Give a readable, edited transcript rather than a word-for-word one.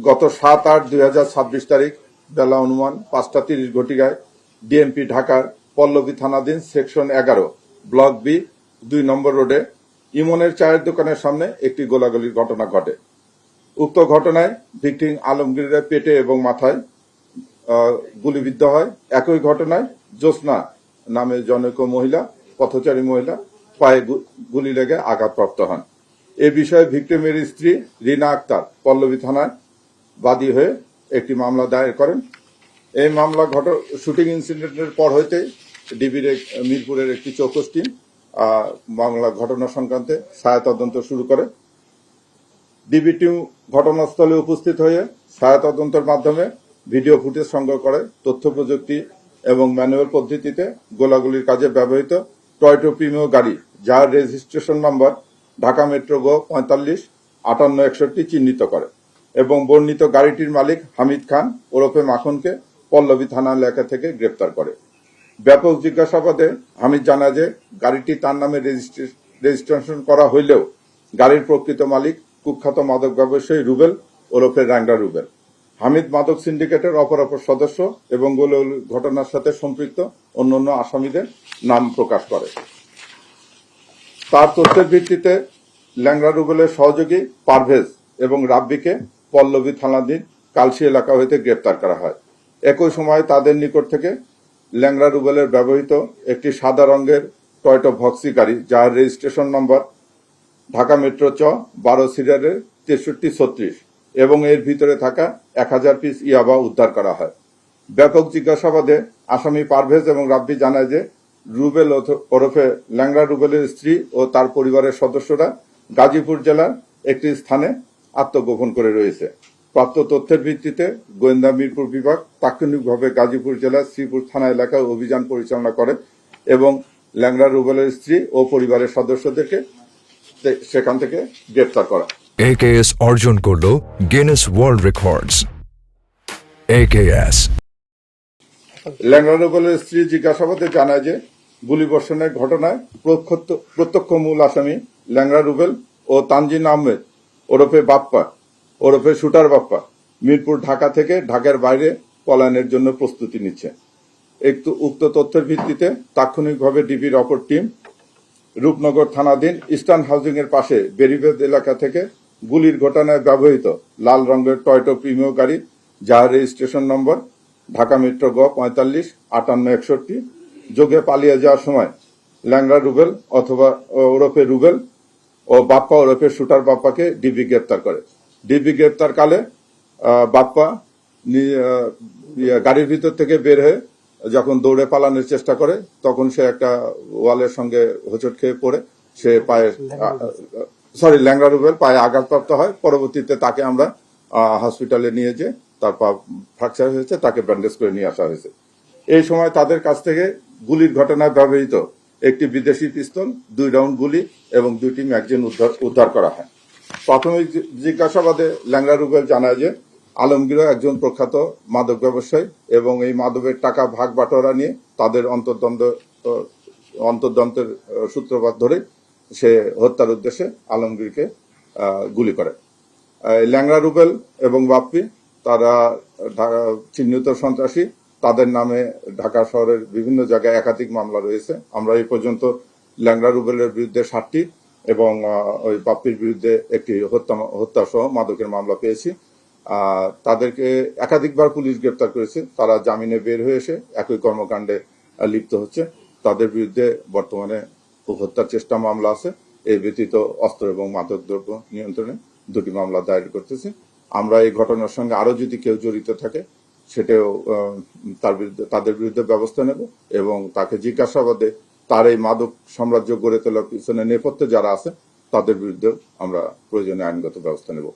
গত 7/8/2026 তারিখ বেলা অনুমান 5:30 ঘটিকায় ডিএমপি ঢাকার পল্লবী থানাধীন সেকশন 11 ব্লক বি 2 নম্বর রোডে ইমনের চায়ের দোকানের সামনে একটি গোলাগুলির ঘটনা ঘটে। উক্ত ঘটনায় ভিকটিম আলমগীরের পেটে এবং মাথায় গুলিবিদ্ধ হয়। একই ঘটনায় জ্যোৎস্না নামে জনৈক মহিলা, পথচারী মহিলা পায়ে গুলি লেগে আঘাতপ্রাপ্ত হন। এ বিষয়ে ভিকটিমের স্ত্রী রিনা আক্তার পল্লবী থানায় বাদী হয়ে একটি মামলা দায়ের করেন। এই মামলা শুটিং ইনসিডেন্টের পর হইতে ডিবির মিরপুরের একটি চৌকস টিম মামলা ঘটনা সংক্রান্তে ছায়া তদন্ত শুরু করে। ডিবি টিম ঘটনাস্থলে উপস্থিত হয়ে ছায়া তদন্তের মাধ্যমে ভিডিও ফুটেজ সংগ্রহ করে তথ্য প্রযুক্তি এবং ম্যানুয়াল পদ্ধতিতে গোলাগুলির কাজে ব্যবহৃত টয়োটা প্রিমিও গাড়ি, যার রেজিস্ট্রেশন নম্বর ঢাকা মেট্রো গ 455861 চিহ্নিত করে এবং বর্ণিত গাড়িটির মালিক হামিদ খান ওরফে মাখনকে পল্লবী থানা এলাকা থেকে গ্রেপ্তার করে। ব্যাপক জিজ্ঞাসাবাদে হামিদ জানায় যে গাড়িটি তার নামে রেজিস্ট্রেশন করা হইলেও গাড়ির প্রকৃত মালিক কুখ্যাত মাদক ব্যবসায়ী রুবেল ওরফে র্যাংরা রুবেল। হামিদ মাদক সিন্ডিকেটের অপর সদস্য এবং ঘটনার সাথে সম্পৃক্ত অন্যান্য আসামিদের নাম প্রকাশ করে। তার তথ্যের ভিত্তিতে ল্যাংড়া রুবেলের সহযোগী পারভেজ এবং রাব্বিকে পল্লবী থানাধীন কালশি এলাকা হইতে গ্রেপ্তার করা হয়। একই সময় তাদের নিকট থেকে ল্যাংড়া রুবেলের ব্যবহৃত একটি সাদা রঙের টয়োটা ভক্সি গাড়ি, যার রেজিস্ট্রেশন নম্বর ঢাকা মেট্রো চ 12 সিরিয়ালের 6336 এবং এর ভিতরে থাকা 1000 পিস ইয়াবা উদ্ধার করা হয়। ব্যাপক জিজ্ঞাসাবাদে আসামি পারভেজ এবং রাব্বি জানায় যে রুবেল ওরফে ল্যাংড়া রুবেলের স্ত্রী ও তার পরিবারের সদস্যরা গাজীপুর জেলার একটি স্থানে আত্মগোপন করে রয়েছে। প্রাপ্ত তথ্যের ভিত্তিতে গোয়েন্দা মিরপুর বিভাগ তাৎক্ষণিকভাবে গাজীপুর জেলার শ্রীপুর থানা এলাকায় অভিযান পরিচালনা করে এবং ল্যাংড়া রুবেলের স্ত্রী ও পরিবারের সদস্যদেরকে সেখান থেকে গ্রেপ্তার করা। AKS অর্জন করল গিনেস ওয়ার্ল্ড রেকর্ডস। AKS ল্যাংড়া রুবেলের স্ত্রী জিজ্ঞাসাবাদে জানায় যে গুলিবর্ষণের ঘটনায় প্রত্যক্ষ মূল আসামি ল্যাংড়া রুবেল ও তানজিন আহমেদ ওরফে বাপ্পা ওরফে শুটার বাপ্পা মিরপুর ঢাকা থেকে ঢাকার বাইরে পলায়নের জন্য প্রস্তুতি নিচ্ছে। উক্ত তথ্যের ভিত্তিতে তাৎক্ষণিকভাবে ডিবির অপর টিম রূপনগর থানাধীন ইস্টার্ন হাউজিং এর পাশে বেরিবেদ এলাকা থেকে গুলির ঘটনায় ব্যবহৃত লাল রঙের টয়োটা প্রিমিও গাড়ি, যার রেজিস্ট্রেশন নম্বর ঢাকা মেট্রো গ 455861 যোগে পালিয়ে যাওয়ার সময় ল্যাংড়া রুবেল অথবা ওরফে রুবেল ও বাপ্পা ওরফে শুটার বাপ্পাকে ডিবি গ্রেপ্তার করে। ডিবি গ্রেপ্তারকালে বাপ্পা গাড়ির ভিতর থেকে বের হয়ে যখন দৌড়ে পালানোর চেষ্টা করে তখন সে একটা ওয়ালের সঙ্গে হোঁচট খেয়ে পড়ে সে ল্যাংড়া রুবেল পায়ে আঘাতপ্রাপ্ত হয়। পরবর্তীতে তাকে আমরা হসপিটালে নিয়ে যে তার পা ফ্র্যাকচার হয়েছে, তাকে ব্যান্ডেজ করে নিয়ে আসা হয়েছে। এই সময় তাদের কাছ থেকে গুলির ঘটনায় ব্যবহৃত একটি বিদেশি পিস্তল, 2 রাউন্ড গুলি এবং 2টি ম্যাগাজিন উদ্ধার করা হয়। প্রাথমিক জিজ্ঞাসাবাদে ল্যাংড়া রুবেল জানায় যে আলমগীর একজন প্রখ্যাত মাদক ব্যবসায়ী এবং এই মাদকের টাকা ভাগ বাটোয়ারা নিয়ে তাদের অন্তর্দ্বন্দ্বের সূত্রপাত ধরে সে হত্যার উদ্দেশ্যে আলমগীরকে গুলি করে। ল্যাংড়া রুবেল এবং বাপ্পি তারা চিহ্নিত সন্ত্রাসী, তাদের নামে ঢাকা শহরের বিভিন্ন জায়গায় একাধিক মামলা রয়েছে। আমরা এই পর্যন্ত ল্যাংড়া রুবেলের বিরুদ্ধে 7টি এবং ওই বাপ্পির বিরুদ্ধে একটি হত্যা সহ মাদকের মামলা পেয়েছি। তাদেরকে একাধিকবার পুলিশ গ্রেপ্তার করেছে। তারা জামিনে বের হয়ে এসে একই কর্মকাণ্ডে লিপ্ত হচ্ছে। তাদের বিরুদ্ধে বর্তমানে হত্যার চেষ্টা মামলা আছে। এই ব্যতীত অস্ত্র এবং মাদক দ্রব্য নিয়ন্ত্রণে 2টি মামলা দায়ের করতেছে। আমরা এই ঘটনার সঙ্গে আরো যদি কেউ জড়িত থাকে সেটাও তাদের বিরুদ্ধে ব্যবস্থা নেব এবং তাকে জিজ্ঞাসাবাদে তার এই মাদক সাম্রাজ্য গড়ে তোলার পিছনে নেপথ্যে যারা আছে তাদের বিরুদ্ধে আমরা প্রয়োজনীয় আইনগত ব্যবস্থা নেব।